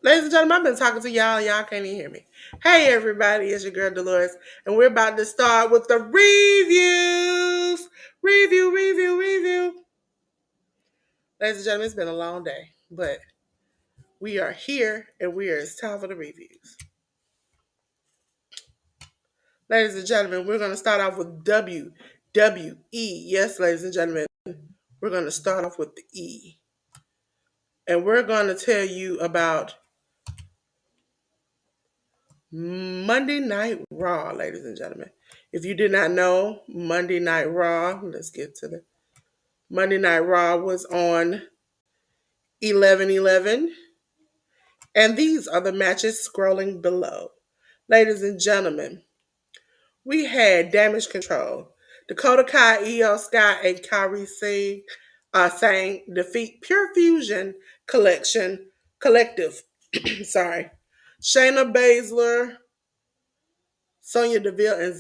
Ladies and gentlemen, I've been talking to y'all and y'all can't even hear me. Hey everybody, it's your girl Delores, and we're about to start with the reviews. Review. Ladies and gentlemen, it's been a long day, but we are here and it's time for the reviews. Ladies and gentlemen, we're going to start off with WWE. Yes, ladies and gentlemen, we're going to start off with the E. And we're going to tell you about Monday Night Raw, ladies and gentlemen. If you did not know, Monday Night Raw, let's get to the Monday Night Raw was on 11/11, and these are the matches scrolling below. Ladies and gentlemen, we had Damage Control. Dakota Kai, Io Sky, and Kairi Sane defeat Pure Fusion Collective. Sorry. Shayna Baszler, Sonya Deville,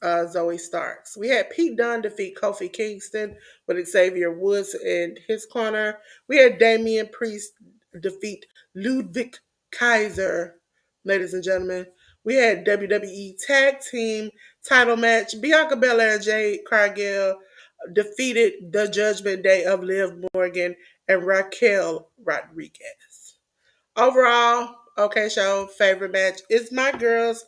and Zoe Starks. We had Pete Dunne defeat Kofi Kingston with Xavier Woods in his corner. We had Damian Priest defeat Ludwig Kaiser, ladies and gentlemen. We had WWE Tag Team title match. Bianca Belair and Jade Cargill defeated the Judgment Day of Liv Morgan and Raquel Rodriguez. Overall, okay, show favorite match is my girls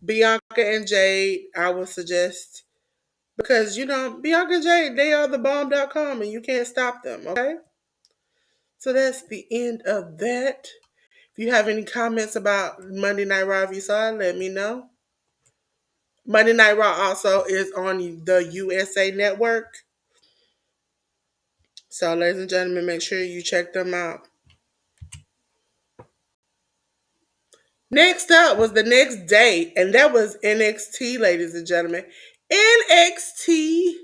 Bianca and Jade. I would suggest because Bianca and Jade, they are the bomb.com and you can't stop them, okay? So that's the end of that. If you have any comments about Monday Night Raw, if you saw it, let me know. Monday Night Raw also is on the USA Network. So, ladies and gentlemen, make sure you check them out. Next up was the next day, and that was NXT, ladies and gentlemen. NXT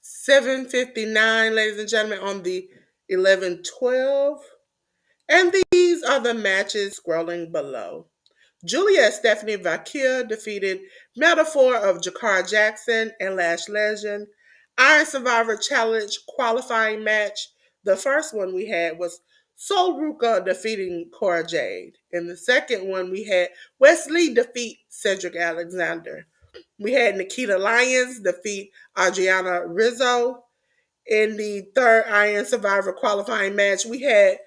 7:59, ladies and gentlemen, on the 11/12. And these are the matches scrolling below. Julia Stephanie Vaquia defeated Metaphor of Jakar Jackson and Lash Legend. Iron Survivor Challenge qualifying match. The first one we had was Sol Ruka defeating Cora Jade. In the second one, we had Wesley defeat Cedric Alexander. We had Nikita Lyons defeat Adriana Rizzo. In the third Iron Survivor qualifying match, we had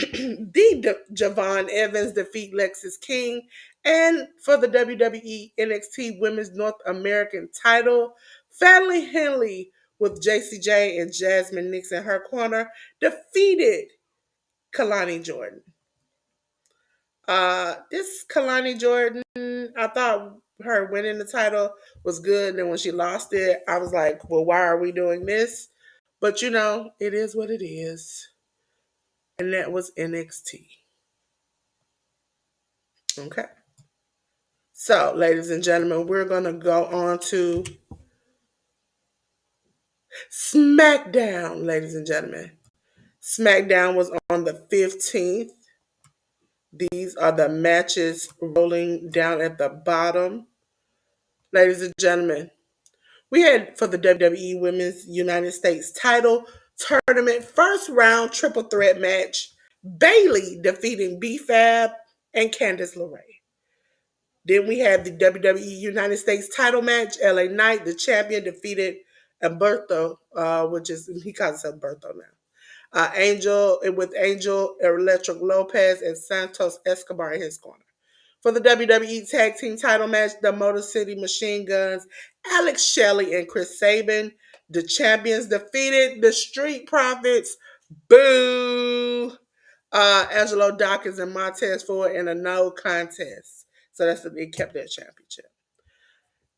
Javon Evans defeat Lexis King. And for the WWE NXT Women's North American title, Fallon Henley with JCJ and Jasmine Nix in her corner, defeated Kalani Jordan. This Kalani Jordan, I thought her winning the title was good. And then when she lost it, I was like, well, why are we doing this? But it is what it is. And that was NXT. Okay. So, ladies and gentlemen, we're going to go on to SmackDown, ladies and gentlemen. SmackDown was on the 15th. These are the matches rolling down at the bottom. Ladies and gentlemen, we had for the WWE Women's United States title tournament first round triple threat match, Bayley defeating B-Fab and Candice LeRae. Then we had the WWE United States title match, LA Knight, the champion, defeated Humberto, which is, he calls himself Berto now. Angel Electric Lopez and Santos Escobar in his corner. For the WWE Tag Team title match, the Motor City Machine Guns, Alex Shelley and Chris Sabin, the champions, defeated the Street Profits. Boo! Angelo Dawkins and Montez Ford in a no contest. So they kept their championship.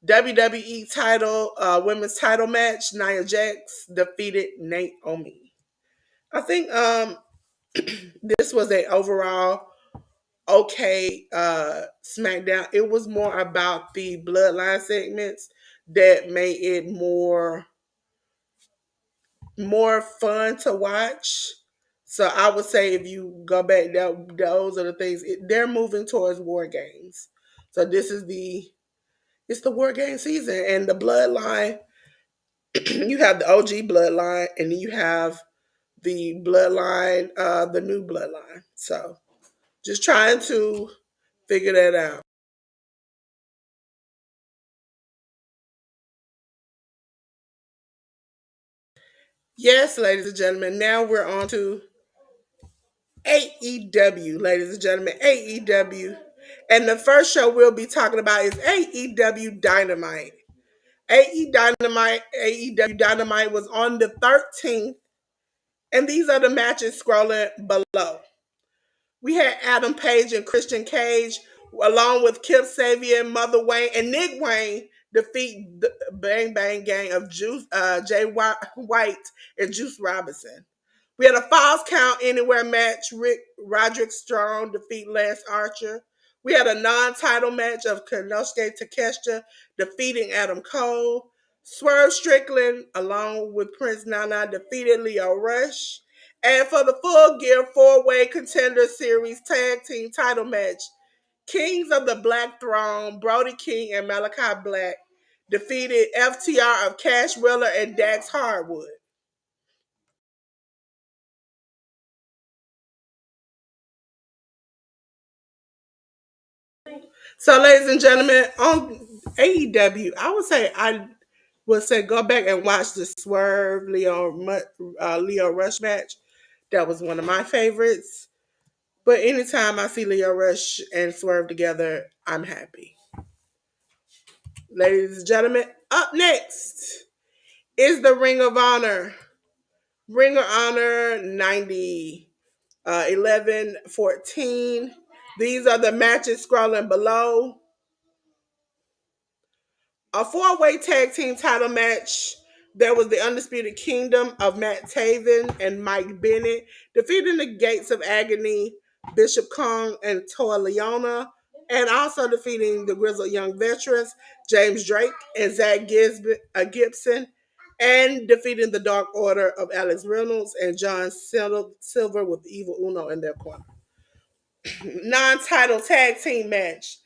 WWE title, women's title match, Nia Jax defeated Naomi. I think this was a overall okay SmackDown. It was more about the bloodline segments that made it more fun to watch. So I would say if you go back, those are the things. They're moving towards war games. So it's the war game season, and the bloodline. You have the OG bloodline, and then you have the bloodline, the new bloodline. So just trying to figure that out. Yes, ladies and gentlemen. Now we're on to AEW, ladies and gentlemen. AEW. And the first show we'll be talking about is AEW Dynamite. AEW Dynamite was on the 13th. And these are the matches scrolling below. We had Adam Page and Christian Cage, along with Kip Sabian, Mother Wayne, and Nick Wayne, defeat the Bang Bang Gang of Jay White and Juice Robinson. We had a Falls Count Anywhere match. Roderick Strong defeat Lance Archer. We had a non-title match of Konosuke Takeshita defeating Adam Cole. Swerve Strickland, along with Prince Nana, defeated Leo Rush. And for the Full Gear 4-Way Contender Series Tag Team title match, Kings of the Black Throne, Brody King and Malachi Black defeated FTR of Cash Wheeler and Dax Hardwood. So, ladies and gentlemen, on AEW, I would say go back and watch the Swerve Leo Rush match. That was one of my favorites. But anytime I see Leo Rush and Swerve together, I'm happy. Ladies and gentlemen, up next is the Ring of Honor. Ring of Honor 90, 11, 14. These are the matches scrolling below. A four-way tag team title match. There was the Undisputed Kingdom of Matt Taven and Mike Bennett defeating the Gates of Agony, Bishop Kong and Toa Leona, and also defeating the Grizzled Young Veterans, James Drake and Gibson, and defeating the Dark Order of Alex Reynolds and John Silver with Evil Uno in their corner. Non-title tag team match.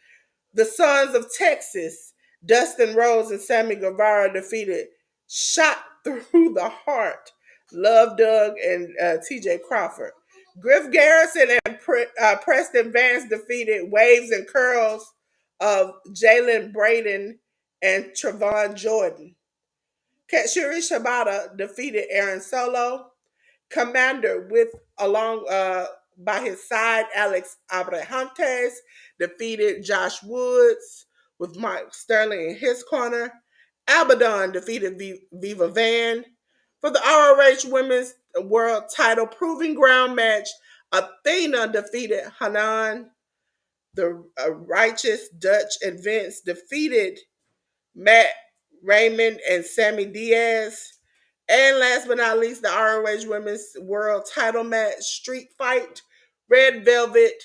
The Sons of Texas, Dustin Rhodes and Sammy Guevara defeated Shot Through the Heart, Love Doug and TJ Crawford. Griff Garrison and Preston Vance defeated Waves and Curls of Jalen Braden and Trevon Jordan. Katsuri Shibata defeated Aaron Solo. Commander with along by his side, Alex Abrahantes defeated Josh Woods with Mike Sterling in his corner. Abaddon defeated Viva Van for the ROH Women's World Title Proving Ground match. Athena defeated Hanan. The Righteous Dutch and Vince defeated Matt Raymond and Sammy Diaz. And last but not least, the ROH Women's World Title match Street Fight. Red Velvet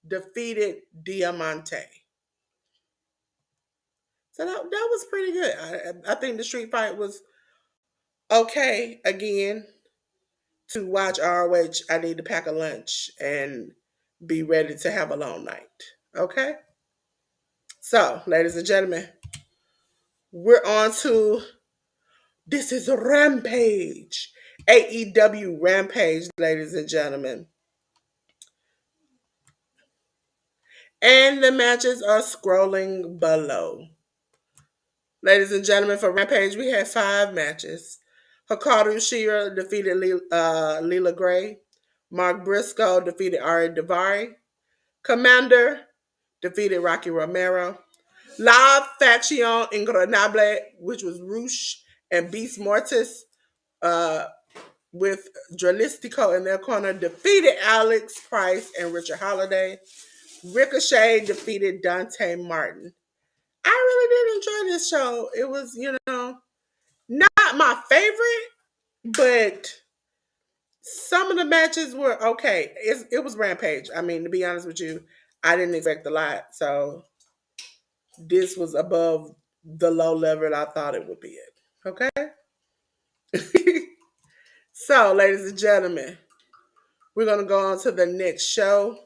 defeated Diamante. So that was pretty good. I think the Street Fight was okay. Again, to watch ROH, I need to pack a lunch and be ready to have a long night. Okay? So, ladies and gentlemen, we're on to this is Rampage. AEW Rampage, ladies and gentlemen. And the matches are scrolling below. Ladies and gentlemen, for Rampage, we had 5 matches. Hikaru Shira defeated Leela Gray. Mark Briscoe defeated Ari Daivari. Commander defeated Rocky Romero. La Faction Ingranable, which was Roosh and Beast Mortis, uh, with Dralistico in their corner, defeated Alex Price and Richard Holiday. Ricochet defeated Dante Martin. I really did enjoy this show. It was, not my favorite, but some of the matches were okay. It was Rampage. I mean, to be honest with you, I didn't expect a lot. So this was above the low level I thought it would be at. Okay? So, ladies and gentlemen, we're going to go on to the next show,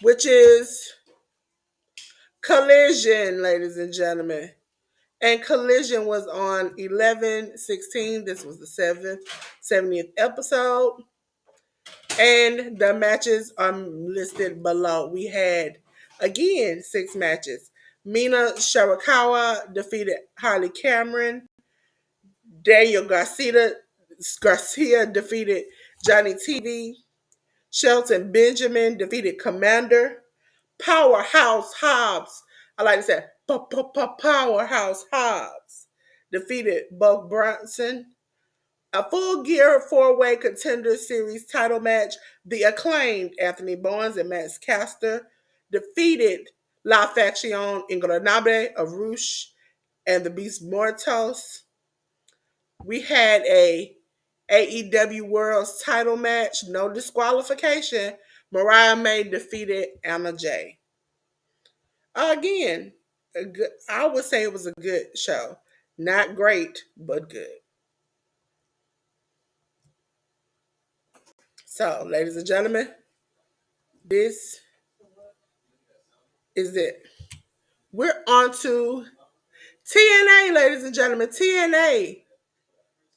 which is Collision, ladies and gentlemen. And Collision was on 11/16. This was the 70th episode. And the matches are listed below. We had, again, 6 matches. Mina Shirakawa defeated Harley Cameron. Daniel Garcia defeated Johnny TV. Shelton Benjamin defeated Commander. Powerhouse Hobbs, I like to say Powerhouse Hobbs, defeated Buck Bronson. A Full Gear 4-way Contender Series title match, the acclaimed Anthony Bowens and Max Caster defeated La Faction Ingranable of Roosh and the Beast Mortos. We had a AEW World's title match, no disqualification. Mariah May defeated Anna Jay. Again, I would say it was a good show. Not great, but good. So, ladies and gentlemen, this is it. We're on to TNA, ladies and gentlemen. TNA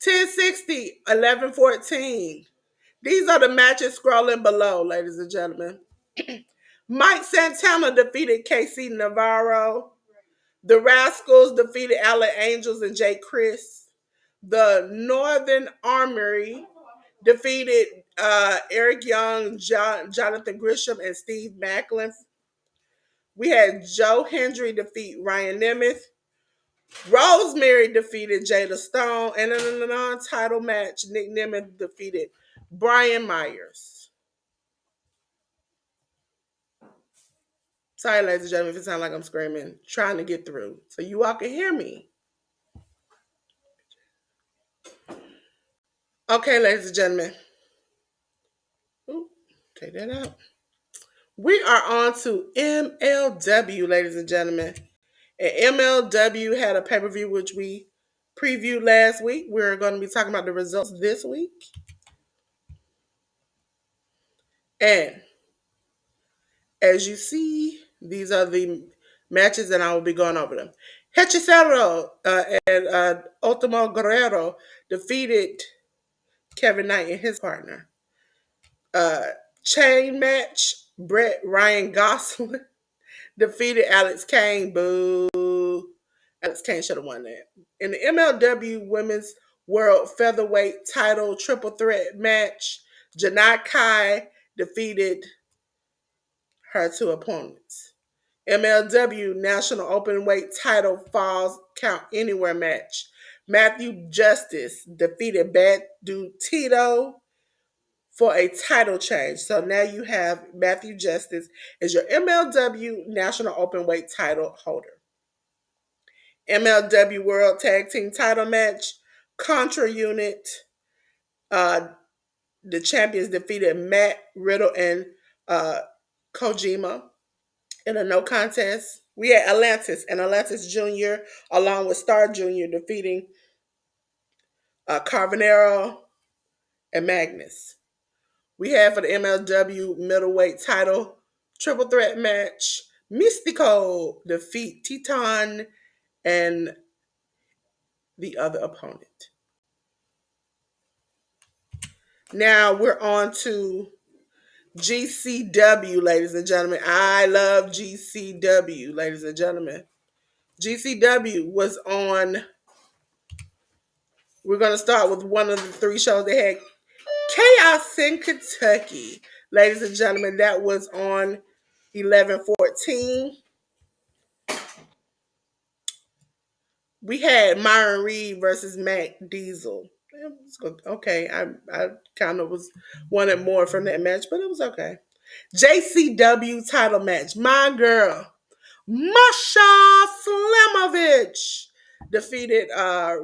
1060, 1114. These are the matches scrolling below, ladies and gentlemen. Mike Santana defeated KC Navarro. The Rascals defeated LA Angels and Jake Chris. The Northern Armory defeated Eric Young, Jonathan Grisham, and Steve Macklin. We had Joe Hendry defeat Ryan Nemeth. Rosemary defeated Jada Stone. And in a non-title match, Nick Nemeth defeated Brian Myers. Sorry, ladies and gentlemen, if it sounds like I'm screaming, trying to get through so you all can hear me. Okay, ladies and gentlemen. Ooh, take that out. We are on to MLW, ladies and gentlemen. And MLW had a pay-per-view which we previewed last week. We're going to be talking about the results this week. And as you see, these are the matches and I will be going over them. Hechicero and Ultimo Guerrero defeated Kevin Knight and his partner. Chain match, Brett Ryan Gosling defeated Alex Kane. Boo. Alex Kane should have won that. In the MLW Women's World Featherweight Title Triple Threat match, Janai Kai defeated her 2 opponents. MLW National Openweight Title Falls Count Anywhere match. Matthew Justice defeated Bad Dude Tito for a title change. So now you have Matthew Justice as your MLW National Openweight title holder. MLW World Tag Team title match. Contra Unit. Uh, the champions defeated Matt Riddle and Kojima in a no contest. We had Atlantis and Atlantis Jr. along with Star Jr. defeating Carvanero and Magnus. We had for the MLW middleweight title triple threat match. Mystico defeat Teton and the other opponent. Now we're on to GCW, ladies and gentlemen. I love GCW, ladies and gentlemen. GCW was on. We're going to start with one of the three shows they had. Chaos in Kentucky, ladies and gentlemen. That was on 11/14. We had Myron Reed versus Matt Diesel. Okay, I kind of was wanted more from that match, but it was okay. JCW title match. My girl, Masha Slamovich defeated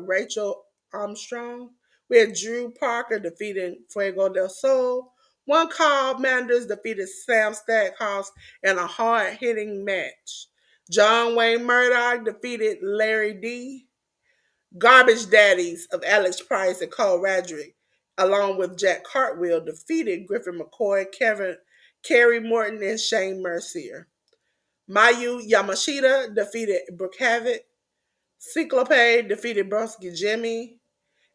Rachel Armstrong. We had Drew Parker defeating Fuego del Sol. One Carl Manders defeated Sam Stackhouse in a hard-hitting match. John Wayne Murdoch defeated Larry D. Garbage Daddies of Alex Price and Cole Radrick, along with Jack Cartwheel, defeated Griffin McCoy, Kerry Morton, and Shane Mercier. Mayu Yamashita defeated Brooke Havoc. Cyclope defeated Broski Jimmy.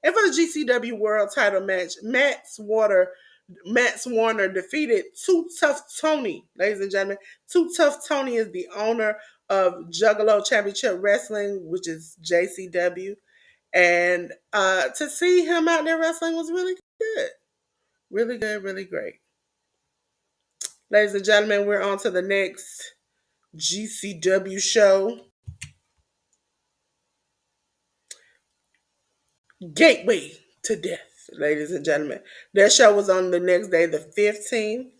And for the GCW World title match, Matt Warner defeated Too Tough Tony. Ladies and gentlemen, Too Tough Tony is the owner of Juggalo Championship Wrestling, which is JCW. And to see him out there wrestling was really good. Really good, really great. Ladies and gentlemen, we're on to the next GCW show. Gateway to Death, ladies and gentlemen. That show was on the next day, the 15th.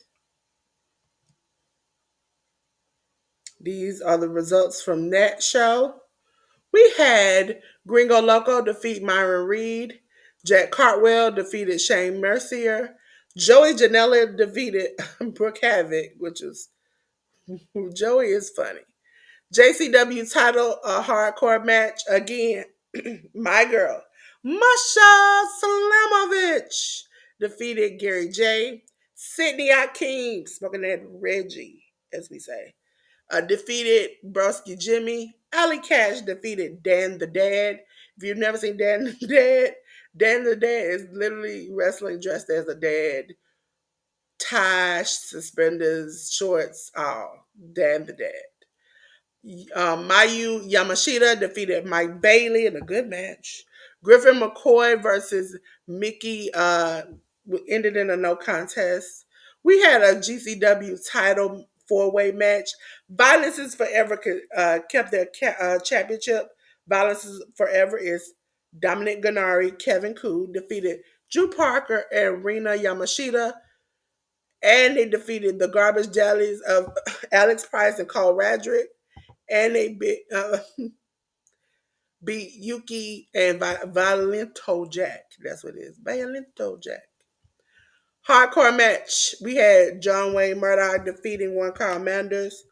These are the results from that show. We had Gringo Loco defeat Myron Reed. Jack Cartwell defeated Shane Mercier. Joey Janela defeated Brooke Havoc, which is Joey is funny. JCW title hardcore match again. My girl, Masha Slamovich defeated Gary J. Sydney Akeem, smoking that Reggie, as we say, defeated Broski Jimmy. Ali Cash defeated Dan the Dad. If you've never seen Dan the Dad, Dan the Dad is literally wrestling dressed as a dad. Tie, suspenders, shorts, all. Dan the Dad. Mayu Yamashita defeated Mike Bailey in a good match. Griffin McCoy versus Mickey ended in a no contest. We had a GCW title four-way match. Violence is Forever kept their championship. Violence is Forever is Dominic Gennari, Kevin Koo defeated Drew Parker and Rina Yamashita. And they defeated the Garbage Jellies of Alex Price and Cole Radrick. And they beat Yuki and Violento Jack. That's what it is. Violento Jack. Hardcore match. We had John Wayne Murdoch defeating one Carl Manders.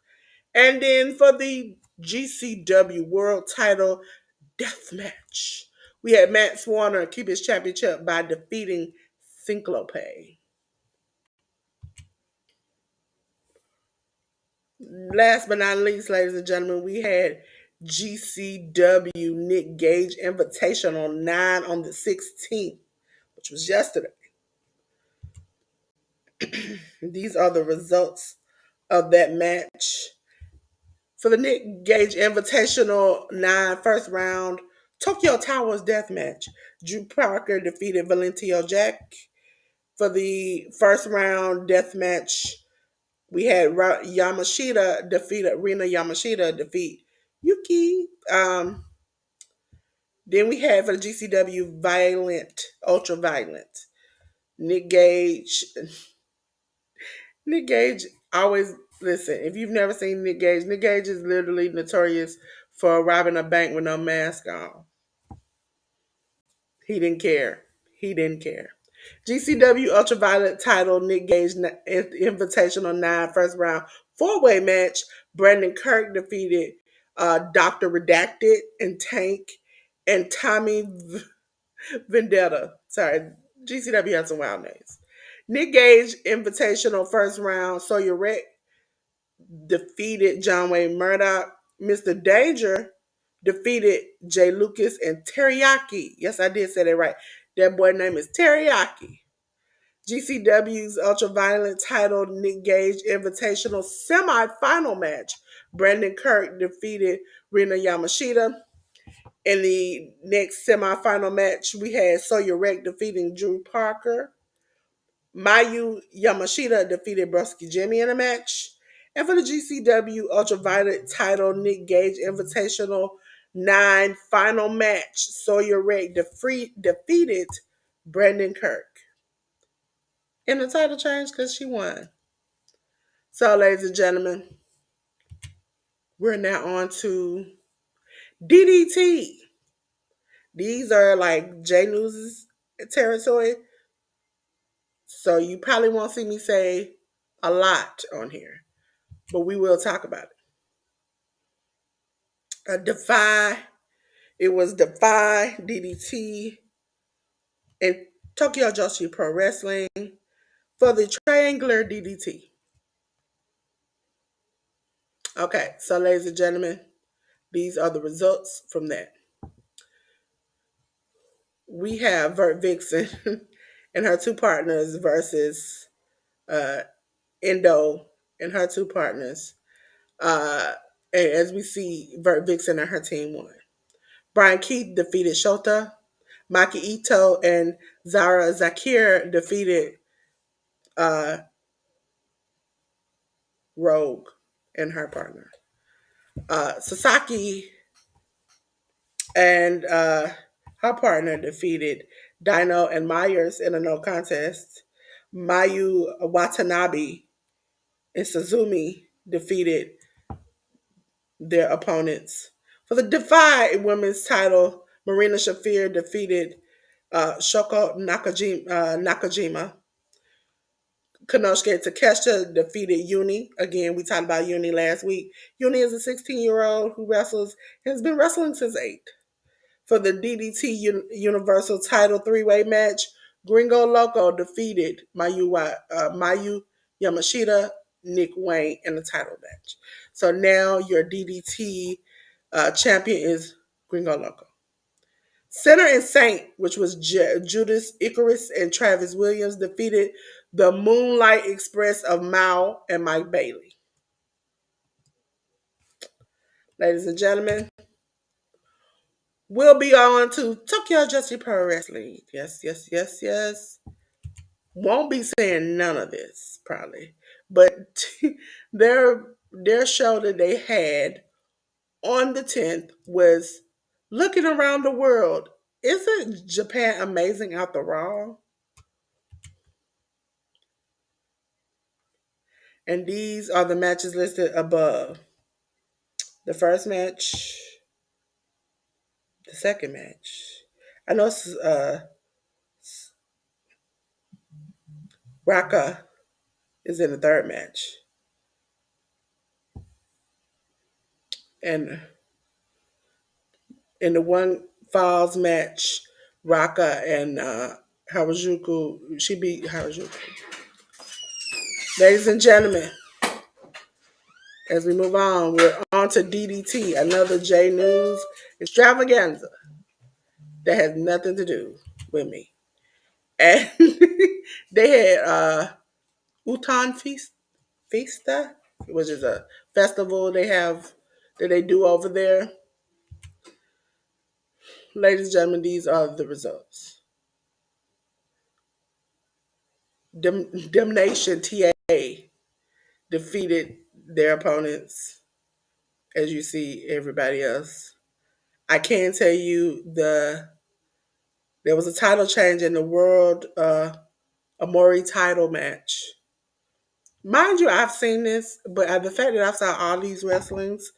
And then for the GCW World Title Death Match, we had Matt Warner keep his championship by defeating Cyclope. Last but not least, ladies and gentlemen, we had GCW Nick Gage Invitational 9 on the 16th, which was yesterday. These are the results of that match. For the Nick Gage Invitational 9 first round, Tokyo Towers death match. Drew Parker defeated Valentino Jack. For the first round death match, We had Yamashita defeated Rina Yamashita defeat Yuki. Then we had for the GCW Violent, Ultra Violent. Nick Gage. Nick Gage always listen. If you've never seen Nick Gage is literally notorious for robbing a bank with no mask on. He didn't care. He didn't care. GCW Ultraviolet title Nick Gage Invitational 9 first round four-way match. Brandon Kirk defeated Dr. Redacted and Tank and Tommy Vendetta. Sorry, GCW has some wild names. Nick Gage Invitational first round. Sawyer Wreck defeated John Wayne Murdoch. Mr. Danger defeated Jay Lucas and Teriyaki. Yes, I did say that right. That boy name is Teriyaki. GCW's Ultraviolent titled Nick Gage Invitational semi-final match. Brandon Kirk defeated Rina Yamashita. In the next semi-final match, we had Sawyer Wreck defeating Drew Parker. Mayu Yamashita defeated Brusky Jimmy in a match. And for the GCW Ultraviolet title, Nick Gage Invitational 9 final match, Sawyer Wreck defeated Brandon Kirk. In the title change because she won. So, ladies and gentlemen, we're now on to DDT. These are like J News's territory. So you probably won't see me say a lot on here, but we will talk about it. Defy, it was Defy, DDT, and Tokyo Joshi Pro Wrestling for the triangular DDT. Okay, so ladies and gentlemen, these are the results from that. We have Vert Vixen and her two partners versus uh, Endo and her two partners. And as we see, Vert Vixen and her team won. Brian Keith defeated Shota. Maki Ito and Zara Zakir defeated uh, Rogue and her partner. Sasaki and her partner defeated Dino and Myers in a no contest. Mayu Watanabe and Suzumi defeated their opponents. For the Defy women's title, Marina Shafir defeated Shoko Nakajima. Konosuke Takeshita defeated Uni. Again, we talked about Uni last week. Uni is a 16-year-old who has been wrestling since 8. For the DDT Universal title three-way match, Gringo Loco defeated Mayu Yamashita, Nick Wayne in the title match. So now your DDT champion is Gringo Loco. Sinner and Saint, which was Judas Icarus and Travis Williams, defeated the Moonlight Express of Mao and Mike Bailey. Ladies and gentlemen, we'll be on to Tokyo Joshi Pro Wrestling. Yes, yes, yes, yes. Won't be saying none of this, probably. But their show that they had on the 10th was Looking Around the World. Isn't Japan amazing after Raw? And these are the matches listed above. The first match, the second match. I know Raka is in the third match. And in the one falls match, Raka and Harajuku, she beat Harajuku. Ladies and gentlemen, as we move on, we're on to DDT, another J News extravaganza that has nothing to do with me. And they had Utan Fiesta, which is a festival they have that they do over there. Ladies and gentlemen, these are the results. Damnation TA defeated their opponents, as you see everybody else. I can tell you there was a title change in the world Amori title match. Mind you, I've seen this, but the fact that I've saw all these wrestlings,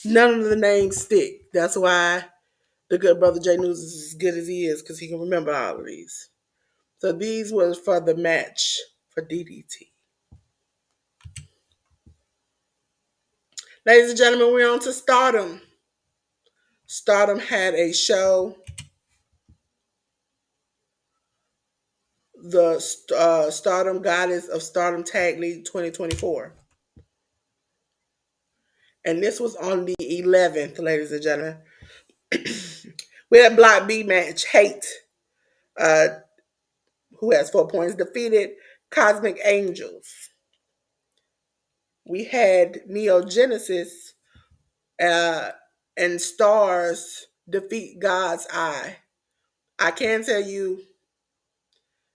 none of the names stick. That's why the good brother Jay News is as good as he is, because he can remember all of these. So these was for the match for DDT. Ladies and gentlemen, we're on to Stardom. Stardom had a show, the Stardom Goddess of Stardom Tag League 2024. And this was on the 11th, ladies and gentlemen. We had Block B match. Hate, uh, who has 4 points, defeated Cosmic Angels. We had Neo Genesis and Stars defeat God's Eye. I can tell you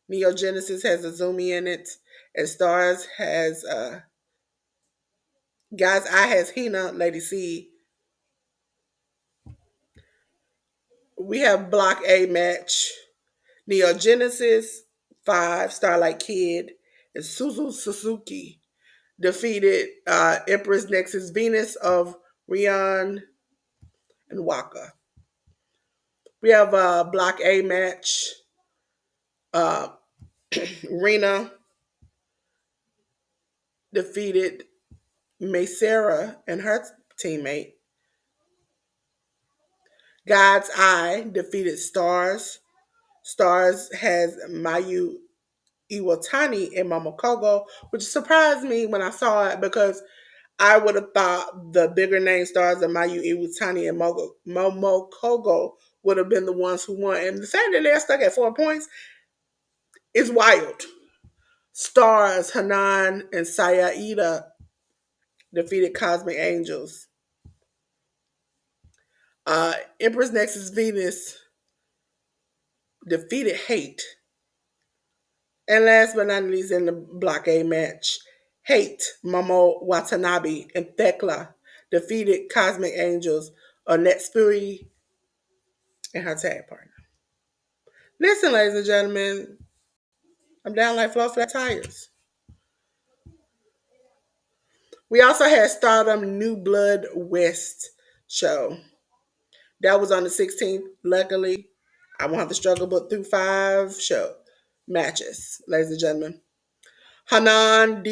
Neo Genesis has a Zoomy in it, and Stars has God's Eye has Hina, Lady C. We have Block A match. Neo Genesis 5, Starlight Kid, and Suzu Suzuki defeated Empress Nexus Venus of Rion and Waka. We have a Block A match. Uh, Rena defeated Maysera and her teammate. God's Eye defeated Stars. Stars has Mayu Iwatani and Momokogo, which surprised me when I saw it because I would have thought the bigger name stars of Mayu Iwatani and Momokogo would have been the ones who won. And the fact that they're stuck at 4 points is wild. Stars, Hanan, and Sayaida defeated Cosmic Angels. Empress Nexus Venus defeated Hate. And last but not least, in the Block A match, Hate, Momo Watanabe, and Thekla defeated Cosmic Angels, Netsuri, and her tag partner. Listen, ladies and gentlemen, I'm down like flow flat tires. We also had Stardom New Blood West show. That was on the 16th. Luckily, I won't have to struggle but through 5 show matches, ladies and gentlemen. Hanan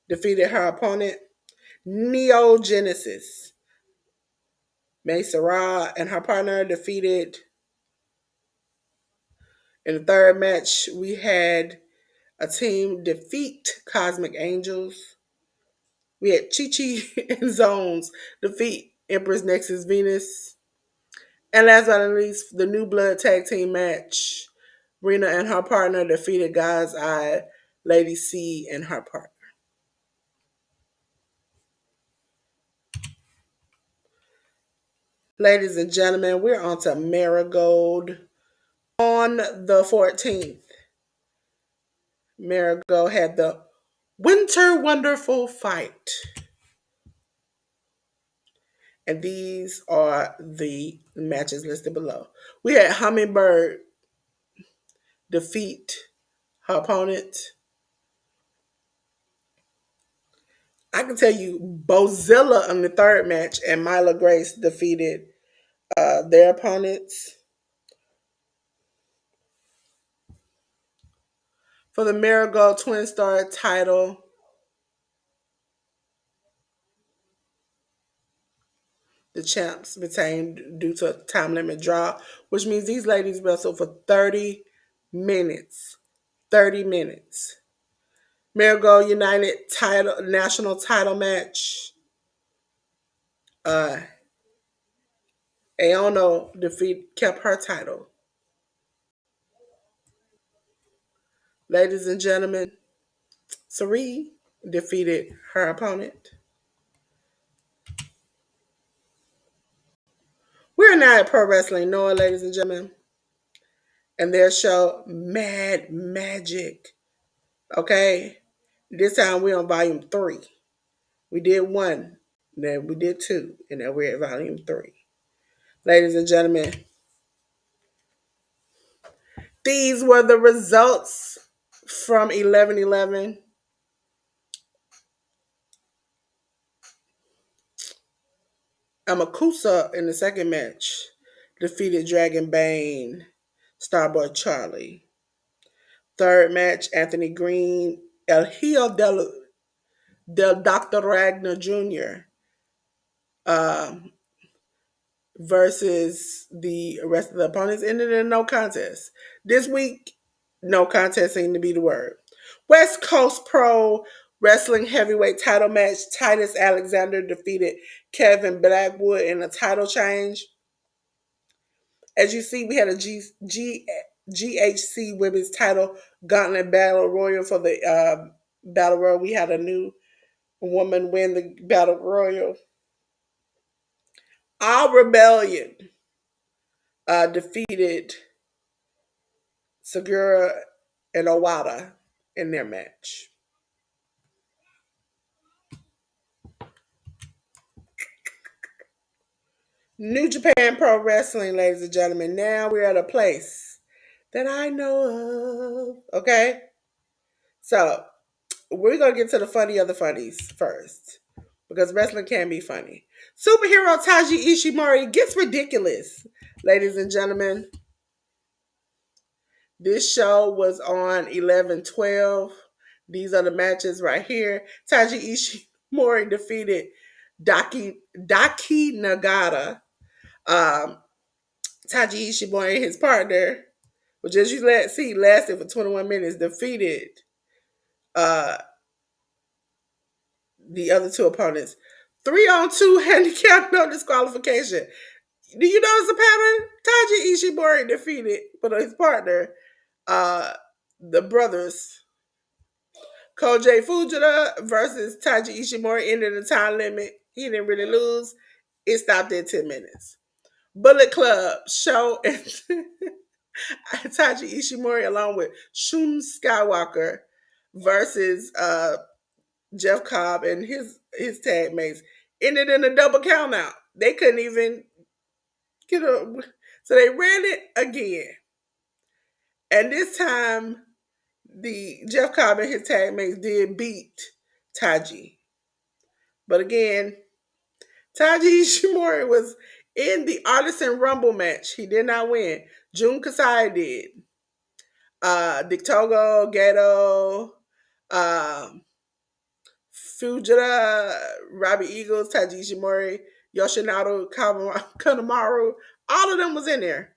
defeated her opponent. Neo Genesis. May Sarah and her partner defeated. In the third match, we had a team defeat Cosmic Angels. We had Chi Chi and Zones defeat Empress Nexus Venus. And last but not least, the New Blood Tag Team match. Rena and her partner defeated God's Eye, Lady C, and her partner. Ladies and gentlemen, we're on to Marigold. On the 14th, Marigold had the Winter Wonderful Fight. And these are the matches listed below. We had Hummingbird defeat her opponent. I can tell you, Bozilla in the third match and Myla Grace defeated their opponents. For the Marigold Twin Star title, the champs retained due to a time limit draw, which means these ladies wrestled for 30 minutes. 30 minutes. Marigold United national title match. Aono kept her title. Ladies and gentlemen, Sari defeated her opponent. We're now at Pro Wrestling Noah, ladies and gentlemen, and their show Mad Magic. Okay, This time we're on volume 3. We did 1, then we did 2, and now we're at volume 3. Ladies and gentlemen, these were the results from 11:11. Amakusa in the second match defeated Dragon Bane, Starboy Charlie. Third match, Anthony Green, El Hijo del Dr. Ragnar Jr. Um, versus the rest of the opponents ended in no contest. This week, no contest seemed to be the word. West Coast Pro Wrestling Heavyweight title match, Titus Alexander defeated Kevin Blackwood in a title change. As you see, we had a GHC Women's Title Gauntlet Battle Royal for the Battle Royal. We had a new woman win the Battle Royal. Our Rebellion defeated Segura and Owada in their match. New Japan Pro Wrestling, ladies and gentlemen. Now we're at a place that I know of. Okay? So, we're going to get to the funny of the funnies first. Because wrestling can be funny. Superhero Taiji Ishimori gets ridiculous. Ladies and gentlemen, this show was on 11/12. These are the matches right here. Taiji Ishimori defeated Daki Nagata. Um, Taiji Ishimori and his partner, which as you see lasted for 21 minutes, defeated uh, the other two opponents. 3-on-2 handicap, no disqualification. Do you notice the pattern? Taiji Ishimori defeated but his partner, uh, the brothers Kojay Fujita versus Taiji Ishimori ended the time limit. He didn't really lose. It stopped at 10 minutes. Bullet Club show and Taiji Ishimori along with Shun Skywalker versus Jeff Cobb and his tag mates ended in a double count out. They couldn't even get a, so they ran it again. And this time the Jeff Cobb and his tag mates did beat Taiji. But again, Taiji Ishimori was in the Artisan Rumble match. He did not win. Jun Kasai did. Dick Togo, Gato, um, Fujita, Robbie Eagles, Taiji Ishimori, Yoshinaru Kanemaru, all of them was in there.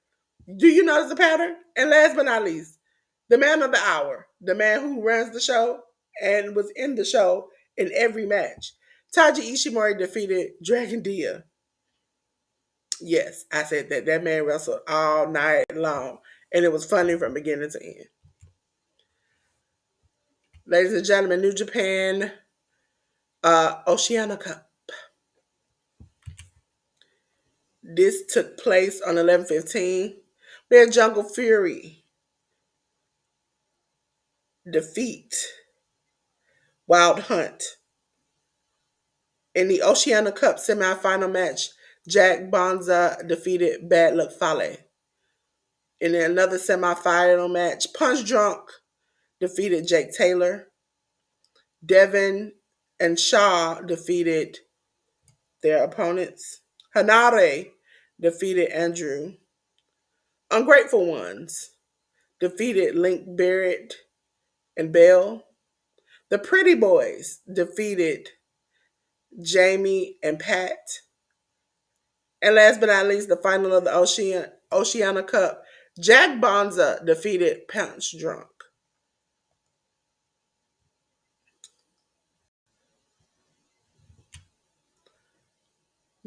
Do you notice the pattern? And last but not least, the man of the hour, the man who runs the show and was in the show in every match. Taiji Ishimori defeated Dragon Dia. Yes, I said that. That man wrestled all night long. And it was funny from beginning to end. Ladies and gentlemen, New Japan Oceania Cup. This took place on 11/15. We had Jungle Fury defeat Wild Hunt. In the Oceania Cup semifinal match, Jack Bonza defeated Bad Luck Fale. In another semifinal match, Punch Drunk defeated Jake Taylor. Devin and Shaw defeated their opponents. Hanare defeated Andrew. Ungrateful Ones defeated Link Barrett and Bell. The Pretty Boys defeated Jamie and Pat. And last but not least, the final of the Oceania Cup, Jack Bonza defeated Punch Drunk.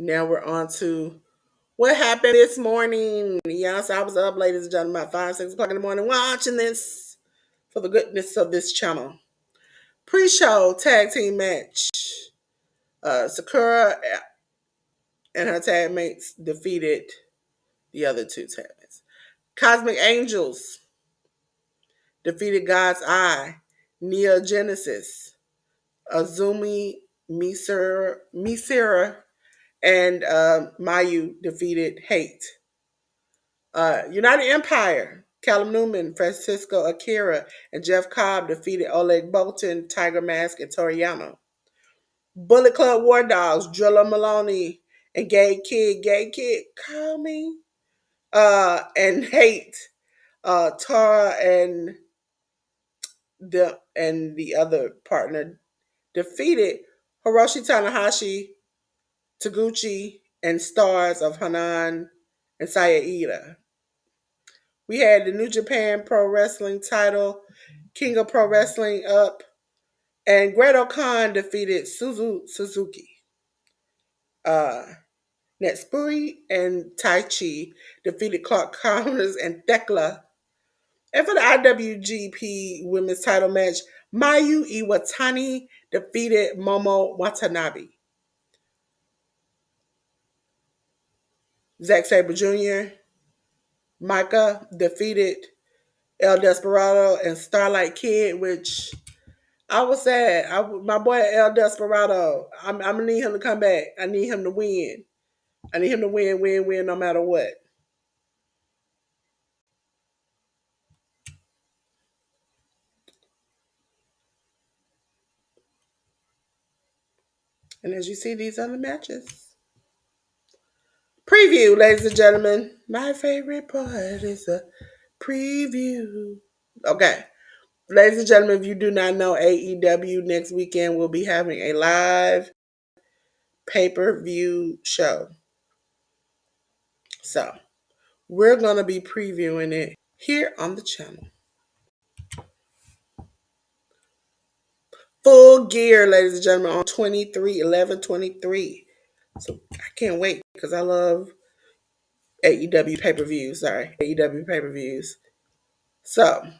Now we're on to what happened this morning. Yes, I was up, ladies and gentlemen, about 5, 6 o'clock in the morning watching this for the goodness of this channel. Pre-show tag team match. Sakura and her tag mates defeated the other two tag mates. Cosmic Angels defeated God's Eye, Neo Genesis, Azumi Misera and Mayu defeated Hate. United Empire, Callum Newman, Francisco Akira, and Jeff Cobb defeated Oleg Bolton, Tiger Mask, and Toriano. Bullet Club War Dogs, Drilla Maloney, and Gay Kid, call me. And Hate, Tara and the other partner defeated Hiroshi Tanahashi, Taguchi, and stars of Hanan and Saya. We had the New Japan Pro Wrestling title, King of Pro Wrestling up, and Great Khan defeated Suzuki. Uh, Netsuri and Taichi defeated Clark Connors and Thekla. And for the IWGP Women's title match, Mayu Iwatani defeated Momo Watanabe. Zack Sabre Jr., Micah defeated El Desperado and Starlight Kid, which I was sad. My boy El Desperado, I'm gonna need him to come back. I need him to win. I need him to win, no matter what. And as you see, these are the matches. Preview, ladies and gentlemen. My favorite part is a preview. Okay. Ladies and gentlemen, if you do not know, AEW next weekend will be having a live pay-per-view show. So, we're going to be previewing it here on the channel. Full Gear, ladies and gentlemen, on 23/11/23. So, I can't wait because I love AEW pay-per-views. Sorry, AEW pay-per-views. So,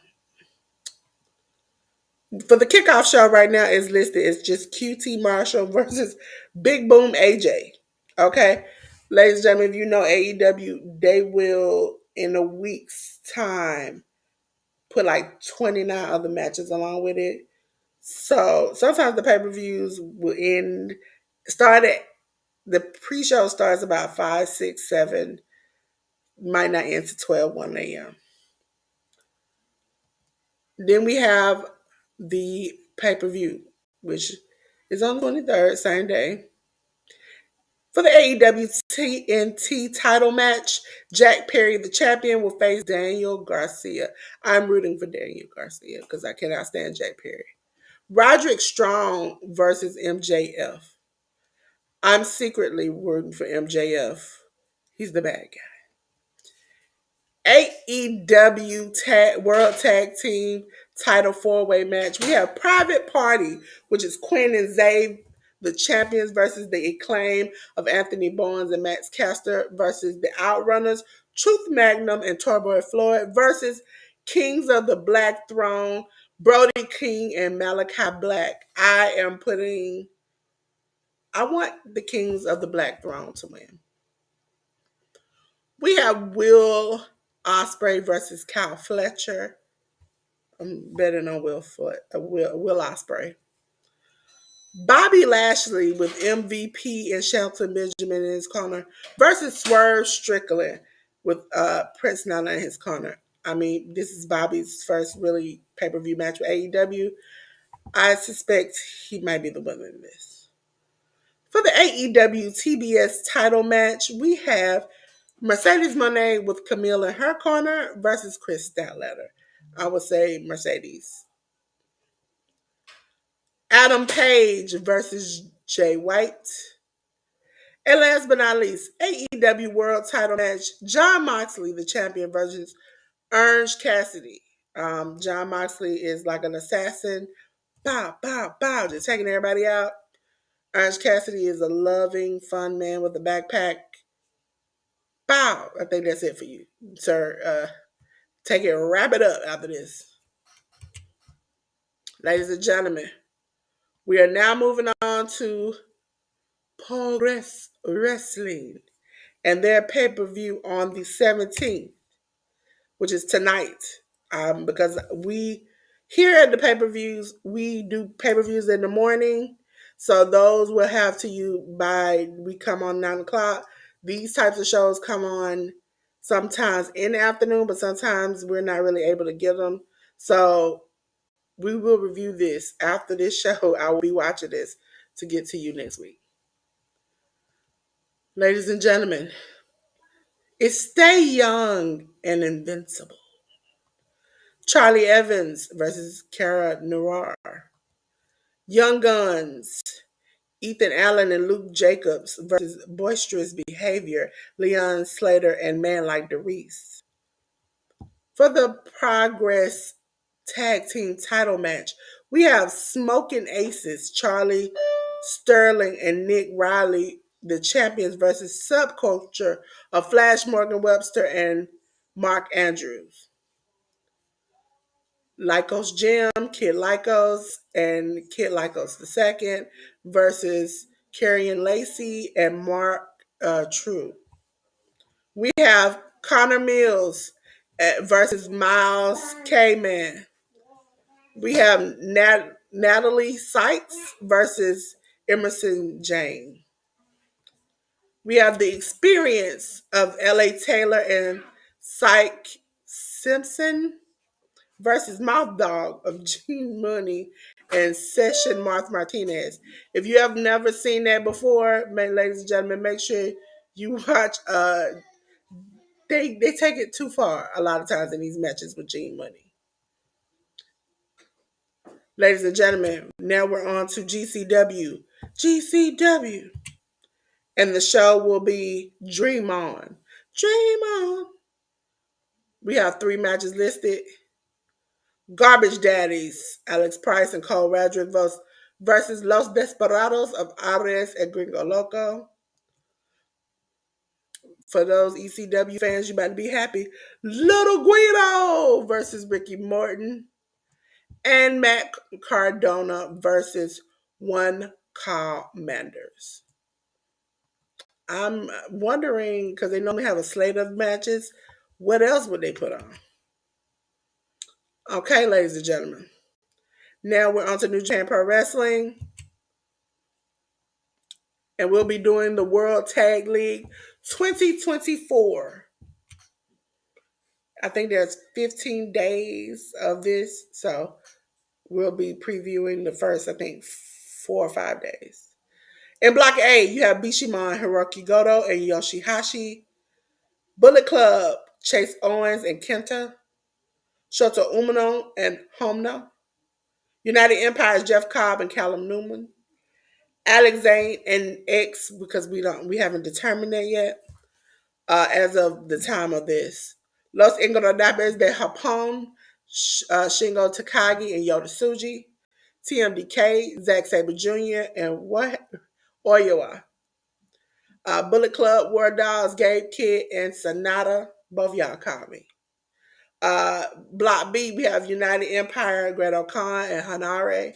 for the kickoff show right now is listed. It's just QT Marshall versus Big Boom AJ. Okay, ladies and gentlemen, if you know AEW, they will in a week's time put like 29 other matches along with it. So sometimes the pay-per-views will end. Start at the pre-show starts about 5, 6, 7. Might not end to 12, 1 a.m. Then we have the pay-per-view, which is on the 23rd, same day. For the AEW TNT title match, Jack Perry, the champion, will face Daniel Garcia. I'm rooting for Daniel Garcia because I cannot stand Jack Perry. Roderick Strong versus MJF. I'm secretly rooting for MJF. He's the bad guy. AEW World Tag Team Title 4-Way match. We have Private Party, which is Quinn and Zay, the champions, versus the Acclaim of Anthony Bowens and Max Caster versus the Outrunners, Truth Magnum and Torboy Floyd versus Kings of the Black Throne, Brody King and Malachi Black. I want the Kings of the Black Throne to win. We have Will Ospreay versus Kyle Fletcher. I'm betting on Will Ospreay. Bobby Lashley with MVP and Shelton Benjamin in his corner versus Swerve Strickland with Prince Nana in his corner. I mean, this is Bobby's first really pay-per-view match with AEW. I suspect he might be the winner in this. For the AEW TBS title match, we have Mercedes Moné with Camille in her corner versus Chris Statlander. I would say Mercedes. Adam Page versus Jay White. And last but not least, AEW World Title match, Jon Moxley, the champion, versus Orange Cassidy. Jon Moxley is like an assassin. Bow, bow, bow, just taking everybody out. Orange Cassidy is a loving, fun man with a backpack. Bow. I think that's it for you, sir. Take it, wrap it up after this. Ladies and gentlemen, we are now moving on to Progress Wrestling and their pay-per-view on the 17th, which is tonight. Because we Here at the pay per views, we do pay per views in the morning. So those will have to you by we come on 9 o'clock. These types of shows come on sometimes in the afternoon, but sometimes we're not really able to get them. So we will review this after this show. I will be watching this to get to you next week. Ladies and gentlemen, it's Stay Young and Invincible. Charlie Evans versus Cara Noir. Young Guns. Ethan Allen and Luke Jacobs versus Boisterous Behavior, Leon Slater and Man Like DeReese. For the Progress Tag Team title match, we have Smoking Aces, Charlie Sterling and Nick Riley, the champions, versus Subculture of Flash Morgan Webster and Mark Andrews. Lycos Jim, Kid Lycos, and Kid Lycos II versus Carrion Lacey and Mark True. We have Connor Mills versus Miles K-Man. We have Natalie Sykes versus Emerson Jane. We have the experience of L.A. Taylor and Syke Simpson versus Mouth Dog of Gene Money and Session Martinez. If you have never seen that before, ladies and gentlemen, make sure you watch. They take it too far a lot of times in these matches with Gene Money. Ladies and gentlemen, now we're on to GCW. GCW. And the show will be Dream On. Dream On. We have 3 matches listed. Garbage Daddies, Alex Price and Cole Radrick versus Los Desperados of Ares and Gringo Loco. For those ECW fans, you better be happy. Little Guido versus Ricky Morton. And Matt Cardona versus One Carl Manders. I'm wondering, because they normally have a slate of matches, what else would they put on? Okay, ladies and gentlemen. Now we're on to New Japan Pro Wrestling. And we'll be doing the World Tag League 2024. I think there's 15 days of this, so we'll be previewing the first, I think, 4 or 5 days. In Block A, you have Bishamon, Hiroki Goto, and Yoshihashi. Bullet Club, Chase Owens and Kenta. Shota Umino and Homno. United Empire, Jeff Cobb and Callum Newman. Alex Zane and X, because we haven't determined that yet. As of the time of this. Los Ingobernables de Japón, Shingo Takagi and Yota Tsuji. TMDK, Zack Sabre Jr. and what? Oyoa. Bullet Club, War Dogs, Gabe Kidd and Sonata. Both y'all call me. Block B, we have United Empire, Great Khan and Hanare.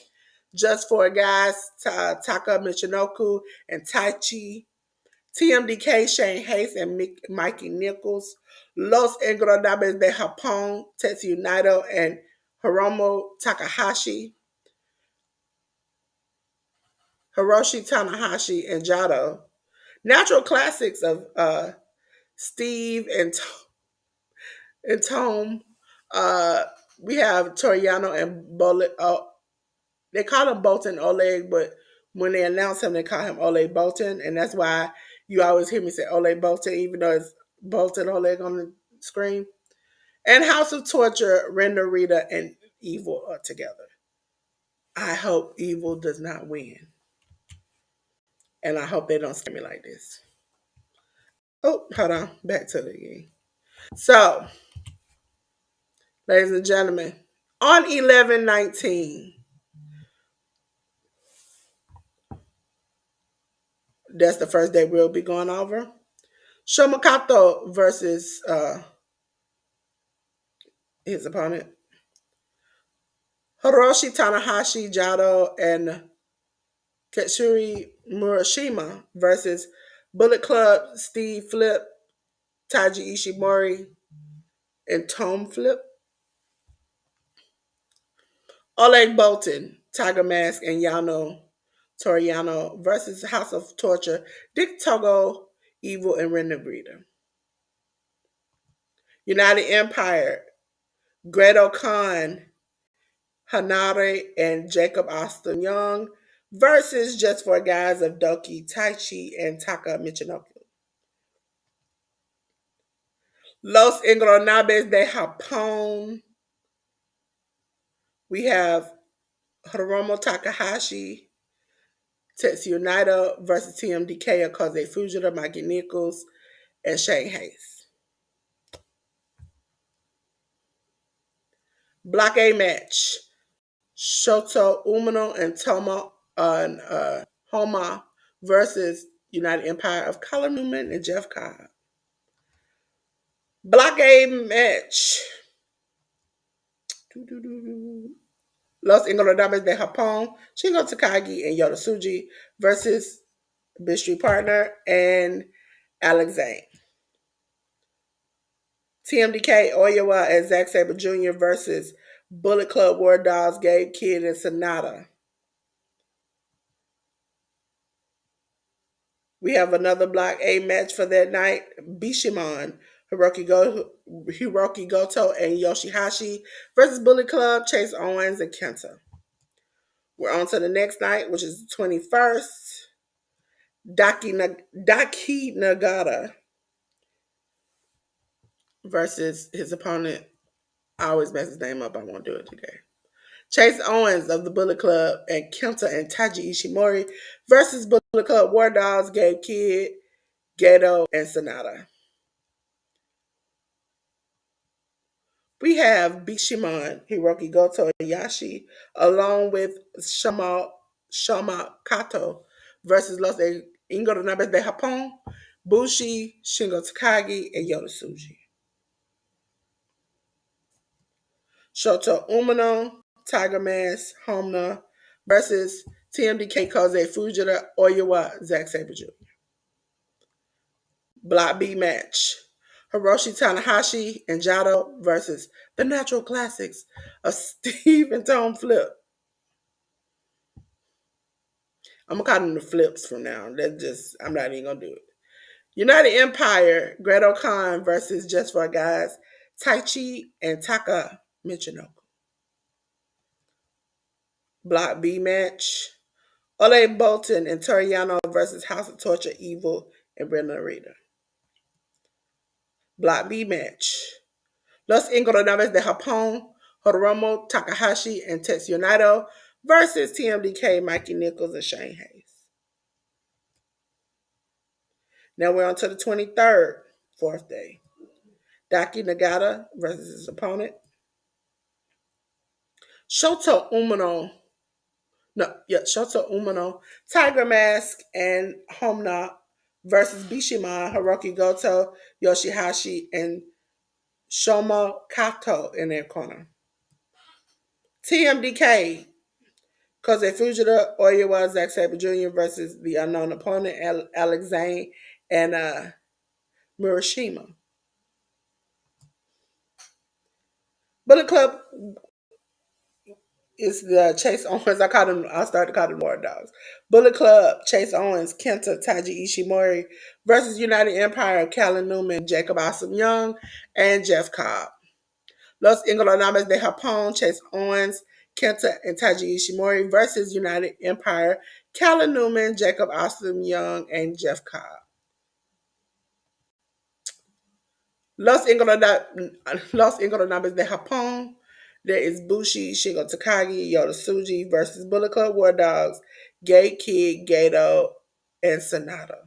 Just for Guys, Taka Michinoku and Taichi. TMDK, Shane Hayes and Mikey Nichols. Los Ingobernables de Japón, Tetsuya Naito and Hiromu Takahashi. Hiroshi Tanahashi and Jado. Natural Classics of Steve and Tom. We have Toriano and Bullet. They call him Bolton Oleg, but when they announce him, they call him Oleg Bolton, and that's why you always hear me say Oleg Bolton, even though it's Bolton Oleg on the screen. And House of Torture, Renda Rita, and Evil are together. I hope Evil does not win. And I hope they don't scare me like this. Oh, hold on. Back to the game. So, ladies and gentlemen, on 11/19, that's the first day we'll be going over. Shomakato versus his opponent. Hiroshi Tanahashi, Jado, and Katsuri Murashima versus Bullet Club, Steve Flip, Taiji Ishimori, and Tom Flip. Oleg Bolton, Tiger Mask, and Yano Toriano versus House of Torture, Dick Togo, Evil, and Renda Breeder. United Empire, Greto Khan, Hanare, and Jacob Austin Young versus Just for Guys of Doki Taichi and Taka Michinoku. Los Ingronabes de Japón. We have Hiromu Takahashi, Tetsuya Naito versus TMDK, Akaze Fujita, Mikey Nichols, and Shane Hayes. Block A match. Shoto Umino and Homa versus United Empire of Colin Newman and Jeff Cobb. Block A match. Los Ingorodabes de Japón, Shingo Takagi and Yoda Tsuji versus Big Street Partner and Alex Zane. TMDK, Oyawa and Zack Sabre Jr. versus Bullet Club, War Dogs, Gabe Kidd, and Sonata. We have another Block A match for that night. Bishamon, Hiroki Goto, and Yoshihashi versus Bullet Club, Chase Owens, and Kenta. We're on to the next night, which is the 21st. Daki Nagata versus his opponent. I always mess his name up. I won't do it today. Chase Owens of the Bullet Club and Kenta and Taiji Ishimori versus Bullet Club War Dogs, Gabe Kidd, Gato, and Sonata. We have Bishamon, Hiroki Goto, and Yashi, along with Shama Kato versus Los Ingoronabes de Japón, Bushi, Shingo Takagi, and Yoda Tsuji. Shoto Umino, Tiger Mask, Homna versus TMDK, Koze Fujita, Oyawa, Zack Sabre Jr. Block B match. Hiroshi Tanahashi and Jado versus the Natural Classics of Steve and Tom Flip. I'm gonna call them the Flips from now. I'm not even gonna do it. United Empire, Greto Khan versus Just for Guys, Taichi and Taka Michinoku. Block B match. Ole Bolton and Toriano versus House of Torture, Evil, and Brenda Rita. Block B match. Los Ingobernables de Japón, Hiromu Takahashi and Tetsuya Naito versus TMDK, Mikey Nichols, and Shane Hayes. Now we're on to the 23rd, fourth day. Daki Nagata versus his opponent. Shoto Umino, Tiger Mask, and Homna versus Bishamon, Hiroki Goto, Yoshihashi, and Shoma Kato in their corner. TMDK, Koze Fujita, Oyawa, Zack Sabre Jr. versus the unknown opponent, Alex Zane, and Murashima. Bullet Club is the Chase Owens. I started to call them War Dogs. Bullet Club, Chase Owens, Kenta, Taiji Ishimori versus United Empire, Callan Newman, Jacob Awesome Young, and Jeff Cobb. Los Ingobernables de Japón, Chase Owens, Kenta, and Taiji Ishimori versus United Empire, Callan Newman, Jacob Awesome Young, and Jeff Cobb. Los Ingobernables de Japón, there is Bushi, Shingo Takagi, Yoda Tsuji versus Bullet Club War Dogs, Gay Kid, Gato, and Sonata.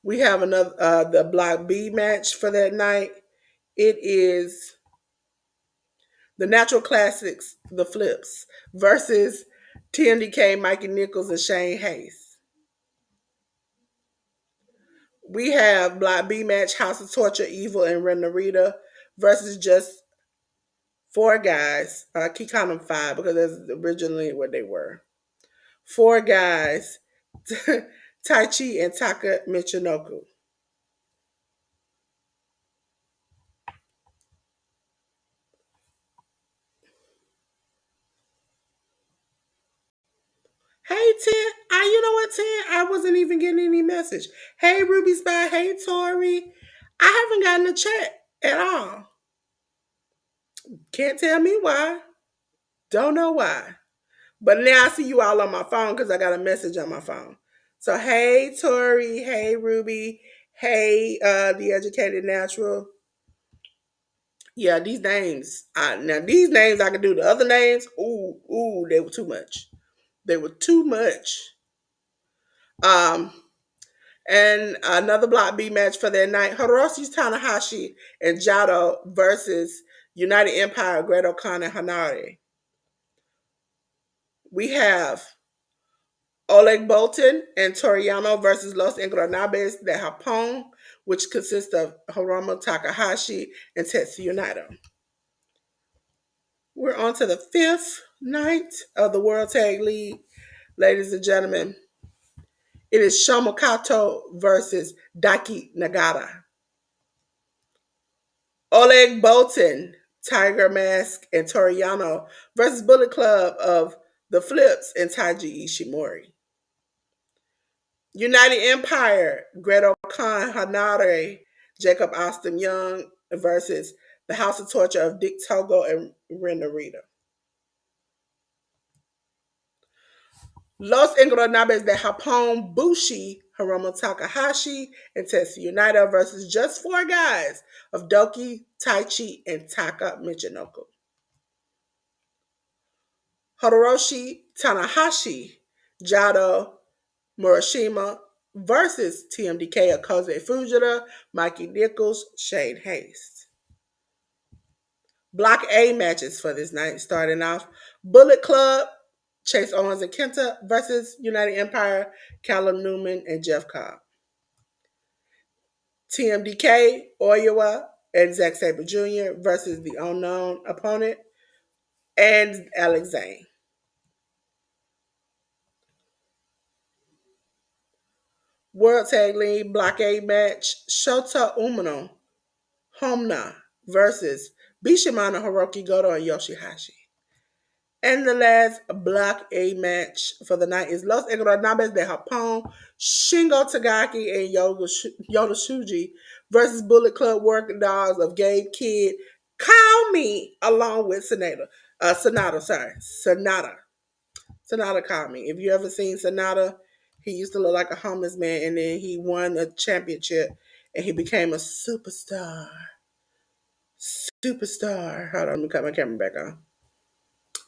We have another the Block B match for that night. It is the Natural Classics, the Flips, versus TMDK, Mikey Nichols, and Shane Hayes. We have Block B match, House of Torture, Evil, and Rena Rita versus just four guys. I keep counting them five because that's originally what they were. Four guys, Taichi and Taka Michinoku. even getting any message. Hey, Ruby Spy. Hey, Tori. I haven't gotten a chat at all. Can't tell me why. Don't know why. But now I see you all on my phone because I got a message on my phone. So, hey, Tori. Hey, Ruby. Hey, The Educated Natural. Yeah, these names. Now, these names I can do. The other names, ooh, they were too much. They were too much. Um, And another Block B match for that night, Hiroshi Tanahashi and Jado versus United Empire, Great Khan and Hanare. We have Oleg Boltin and Toriano versus Los Ingobernables de Japón, which consists of Hiromu Takahashi and Tetsuya Naito. We're on to the fifth night of the World Tag League. Ladies and gentlemen, it is Shomokato versus Daiki Nagata. Oleg Boltin, Tiger Mask, and Toriano versus Bullet Club of the Flips and Taiji Ishimori. United Empire, Greto Khan Hanare, Jacob Austin Young versus the House of Torture of Dick Togo and Ren Narita. Los Ingobernables de Japón, Bushi, Hiromu Takahashi, and Tetsuya Naito versus Just Four Guys of Doki, Taichi, and Taka Michinoku. Hiroshi Tanahashi, Jado Murashima versus TMDK of Koze Fujita, Mikey Nichols, Shane Hayes. Block A matches for this night, starting off Bullet Club, Chase Owens and Kenta versus United Empire, Callum Newman and Jeff Cobb. TMDK, Oyawa, and Zack Sabre Jr. versus the unknown opponent and Alex Zane. World Tag League Block A match, Shota Umino Homna versus Bishimana Hiroki Goto and Yoshihashi. And the last Block A match for the night is Los Ingobernables de Japón, Shingo Tagaki and Yoda Shuji versus Bullet Club Working Dogs of Gabe Kidd, Call Me, along with Sonata called me. If you ever seen Sonata, he used to look like a homeless man, and then he won a championship, and he became a superstar. Superstar. Hold on, let me cut my camera back on.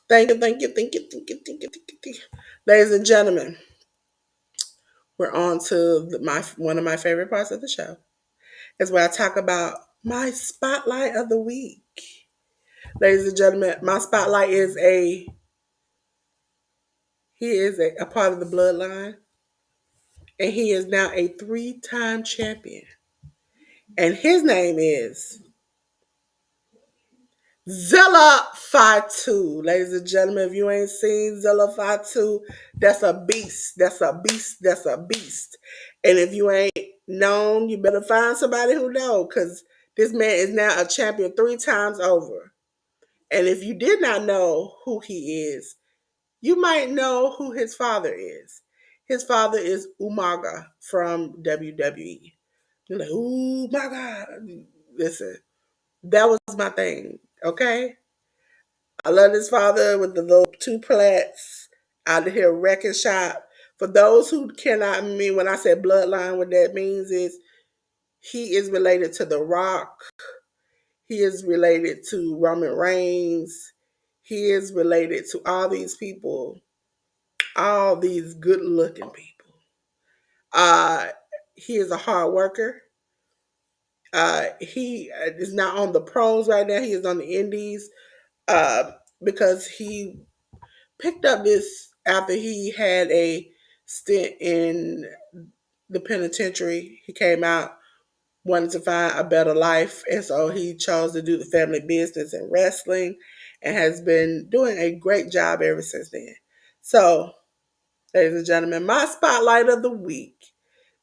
Thank you. Ladies and gentlemen, we're on to one of my favorite parts of the show. Is where I talk about my spotlight of the week. Ladies and gentlemen, my spotlight is a part of the bloodline, and he is now a 3-time champion. And his name is Zilla Fatu. Ladies and gentlemen, if you ain't seen Zilla Fatu, that's a beast. That's a beast. That's a beast. And if you ain't known, you better find somebody who knows, because this man is now a champion 3 times over. And if you did not know who he is, you might know who his father is. His father is Umaga from WWE. You're like, oh my God. Listen, that was my thing, okay? I love his father with the little 2 plats out of here wrecking shop. For those who cannot mean, when I say bloodline, what that means is he is related to The Rock. He is related to Roman Reigns. He is related to all these people, all these good looking people. Uh, he is a hard worker. He is not on the pros right now. He is on the indies because he picked up this after he had a stint in the penitentiary. He came out, wanted to find a better life, and so he chose to do the family business and wrestling, and has been doing a great job ever since then. So, ladies and gentlemen, my spotlight of the week,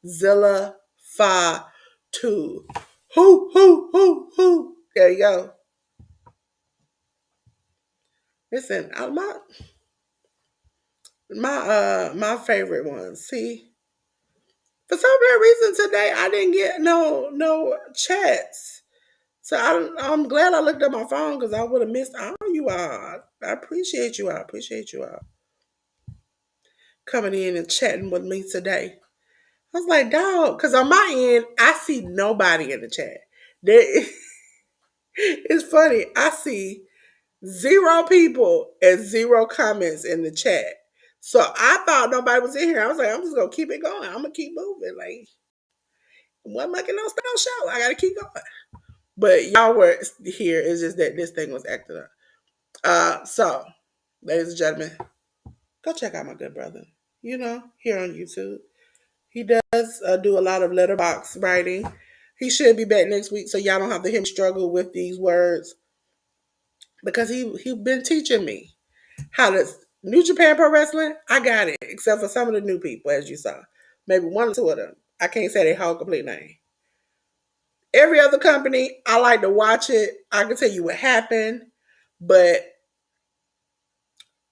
Zilla Fa 2. Hoo. There you go. Listen, my favorite ones. See, For some weird reason today, I didn't get no chats. So I'm glad I looked at my phone because I would have missed all you all. I appreciate you all. I appreciate you all coming in and chatting with me today. I was like, dog, because on my end, I see nobody in the chat. There, it's funny. I see zero people and zero comments in the chat. So I thought nobody was in here. I was like, I'm just gonna keep it going. I'm gonna keep moving. Like, one monkey no stone show. I gotta keep going. But y'all were here. It's just that this thing was acting up. So, ladies and gentlemen, go check out my good brother. Here on YouTube. He does do a lot of letterbox writing. He should be back next week, so y'all don't have to hear him struggle with these words because he been teaching me how to New Japan Pro Wrestling. I got it, except for some of the new people, as you saw. Maybe one or two of them. I can't say their whole complete name. Every other company, I like to watch it. I can tell you what happened, but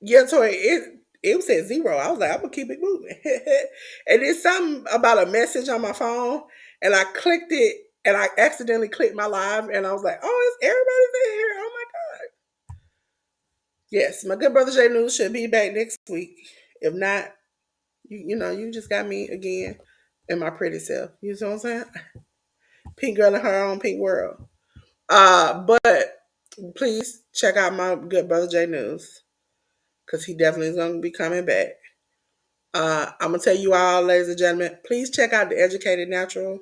yeah, so it said zero. I was like, I'm gonna keep it moving. And it's something about a message on my phone, and I clicked it, and I accidentally clicked my live, and I was like, oh, it's everybody's in here. Oh my god. Yes, my good brother J News should be back next week. If not, you just got me again and my pretty self. You know what I'm saying? Pink girl in her own pink world. But please check out my good brother J News because he definitely is gonna be coming back. I'm gonna tell you all, ladies and gentlemen, please check out the Educated Natural.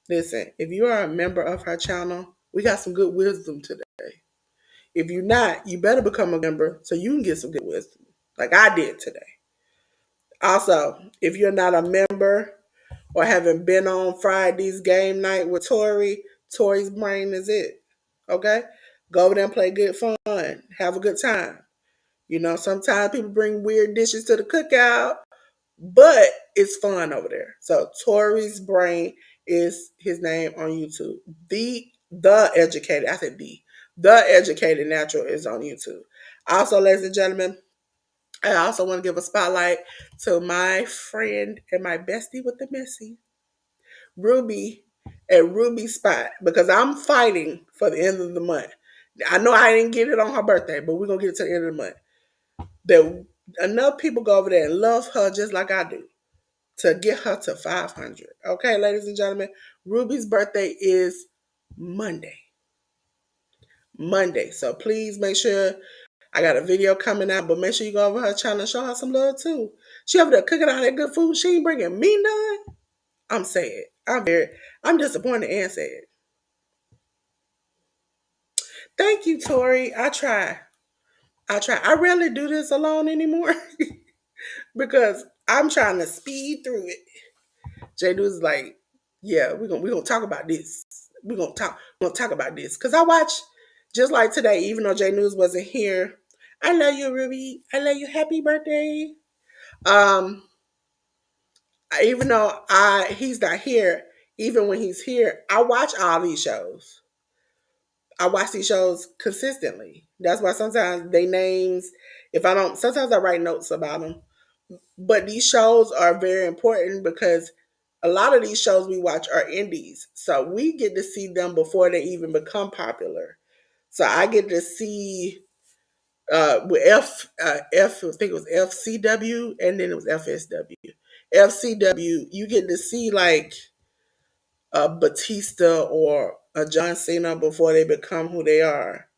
Listen, if you are a member of her channel, we got some good wisdom today. If you're not, you better become a member so you can get some good wisdom, like I did today. Also, if you're not a member or haven't been on Friday's game night with Tori's brain is it. Okay? Go over there and play good fun. Have a good time. Sometimes people bring weird dishes to the cookout, but it's fun over there. So Tori's brain is his name on YouTube. The educated, I said the educated natural is on YouTube. Also, ladies and gentlemen, I also want to give a spotlight to my friend and my bestie with the messy, Ruby at Ruby Spot, because I'm fighting for the end of the month. I know I didn't get it on her birthday, but we're going to get it to the end of the month. That enough people go over there and love her just like I do to get her to 500. Okay, ladies and gentlemen, Ruby's birthday is Monday. Monday. So please make sure I got a video coming out, but make sure you go over her channel and show her some love too. She over there cooking all that good food. She ain't bringing me none. I'm sad. I'm disappointed and sad. Thank you, Tori. I try. I rarely do this alone anymore because I'm trying to speed through it. Jay is like, yeah, we're gonna talk about this. We're gonna talk about this. Cause I watch just like today, even though Jay News wasn't here. I love you, Ruby. I love you. Happy birthday. Um, even though he's not here, even when he's here, I watch all these shows. I watch these shows consistently. That's why sometimes they names, if I don't, sometimes I write notes about them. But these shows are very important because a lot of these shows we watch are indies. So we get to see them before they even become popular. So I get to see with I think it was FCW and then it was FSW. FCW, you get to see like a Batista or a John Cena before they become who they are.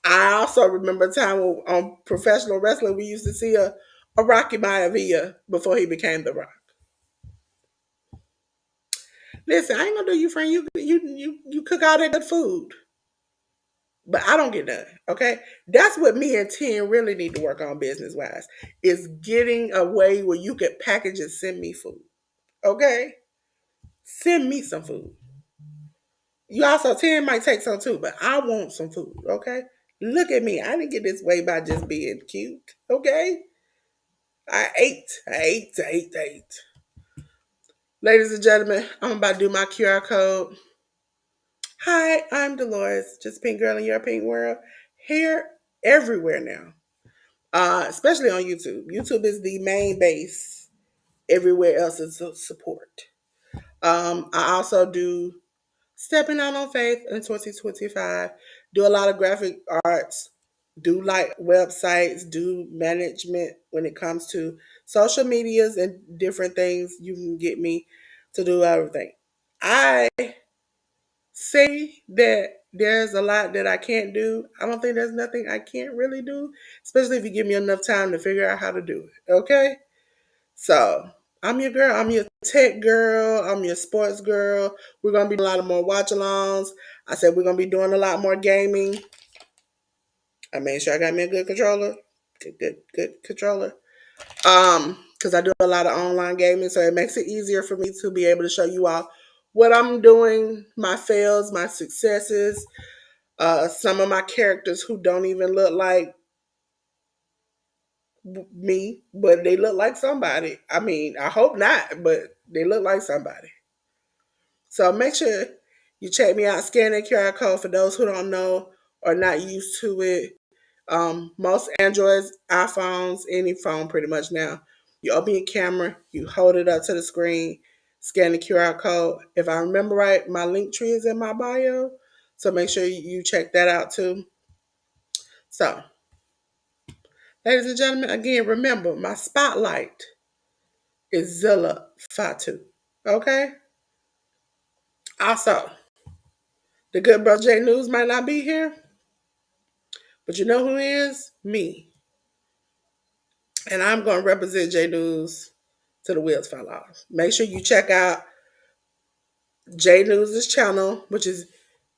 I also remember a time on professional wrestling we used to see a Rocky Maivia before he became The Rock. Listen, I ain't gonna do you, friend. You cook all that good food, but I don't get none. Okay, that's what me and Tim really need to work on business wise. Is getting a way where you can package and send me food. Okay, send me some food. You also Tim might take some too, but I want some food. Okay, look at me. I didn't get this way by just being cute. Okay, I ate. Ladies and gentlemen, I'm about to do my QR code. Hi, I'm Delores, just pink girl in your pink world. Here, everywhere now, especially on YouTube. YouTube is the main base. Everywhere else is support. I also do Stepping Out on Faith in 2025. Do a lot of graphic arts, do like websites, do management when it comes to social medias and different things. You can get me to do everything. I say that there's a lot that I can't do. I don't think there's nothing I can't really do, especially if you give me enough time to figure out how to do it. Okay? So I'm your girl. I'm your tech girl. I'm your sports girl. We're gonna be doing a lot of more watch alongs. I said we're gonna be doing a lot more gaming. I made sure I got me a good controller. Good controller. Because I do a lot of online gaming, so it makes it easier for me to be able to show you all what I'm doing, my fails, my successes, some of my characters who don't even look like me, but they look like somebody. I mean, I hope not, but they look like somebody. So make sure you check me out. Scan that QR code for those who don't know or not used to it. Most Androids, iPhones, any phone pretty much now, you open your camera, you hold it up to the screen, scan the QR code. If I remember right, my link tree is in my bio. So make sure you check that out too. So, ladies and gentlemen, again, remember my spotlight is Zilla Fatu. Okay? Also, the good brother J News might not be here, but you know who is? Me. And I'm going to represent J News to the wheels fall off. Make sure you check out J News' channel, which is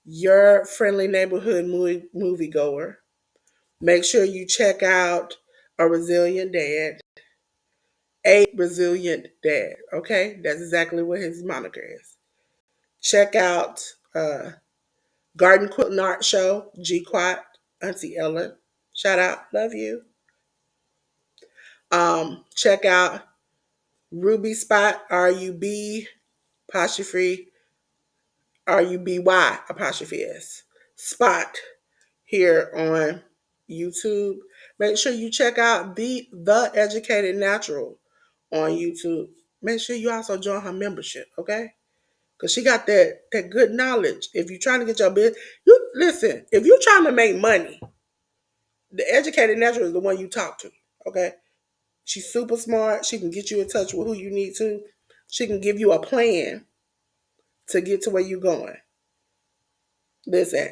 your friendly neighborhood movie goer. Make sure you check out A Resilient Dad. A Resilient Dad. Okay? That's exactly what his moniker is. Check out Garden Quilting Art Show, G Quat, Auntie Ellen. Shout out. Love you. Check out Ruby Spot, RUB apostrophe RUBY apostrophe S. Spot here on YouTube. Make sure you check out the Educated Natural on YouTube. Make sure you also join her membership, okay? Because she got that good knowledge. If you're trying to get your business, you listen, if you're trying to make money, the Educated Natural is the one you talk to, okay? She's super smart. She can get you in touch with who you need to. She can give you a plan to get to where you're going. Listen,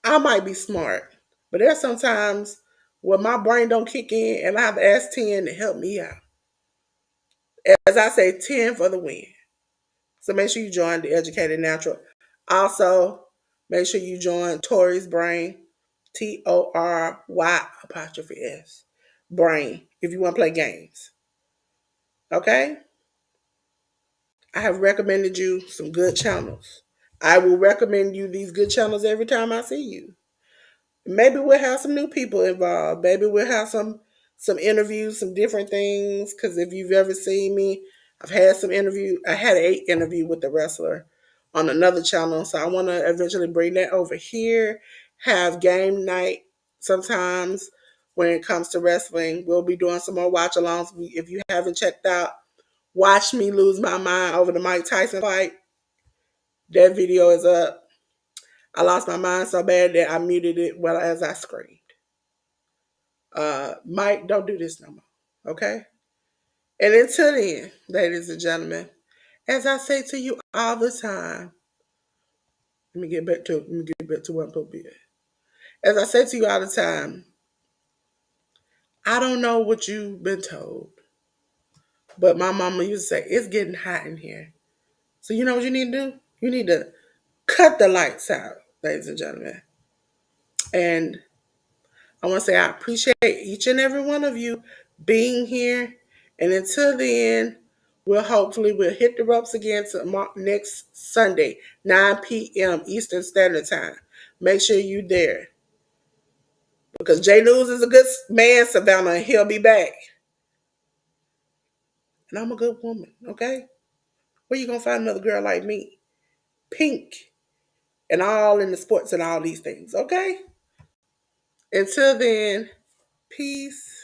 I might be smart, but there's sometimes where my brain don't kick in and I have to ask 10 to help me out. As I say, 10 for the win. So make sure you join the Educated Natural. Also, make sure you join Tori's Brain, TORY apostrophe S. Brain, if you want to play games. Okay? I have recommended you some good channels. I will recommend you these good channels every time I see you. Maybe we'll have some new people involved. Maybe we'll have some interviews, some different things. Because if you've ever seen me, I've had some interview. I had an interview with the wrestler on another channel, so I want to eventually bring that over here. Have game night sometimes when it comes to wrestling. We'll be doing some more watch alongs. If you haven't checked out, Watch Me Lose My Mind over the Mike Tyson fight. That video is up. I lost my mind so bad that I muted it while as I screamed. Mike, don't do this no more. Okay? And until then, ladies and gentlemen, as I say to you all the time, let me get back to what I'm supposed to be. As I say to you all the time, I don't know what you've been told, but my mama used to say, it's getting hot in here. So you know what you need to do? You need to cut the lights out, ladies and gentlemen. And I want to say I appreciate each and every one of you being here. And until then, we'll hit the ropes again next Sunday, 9 p.m. Eastern Standard Time. Make sure you're there. Because Jay News is a good man, Savannah, and he'll be back. And I'm a good woman, okay? Where you gonna find another girl like me? Pink and all in the sports and all these things, okay? Until then, peace.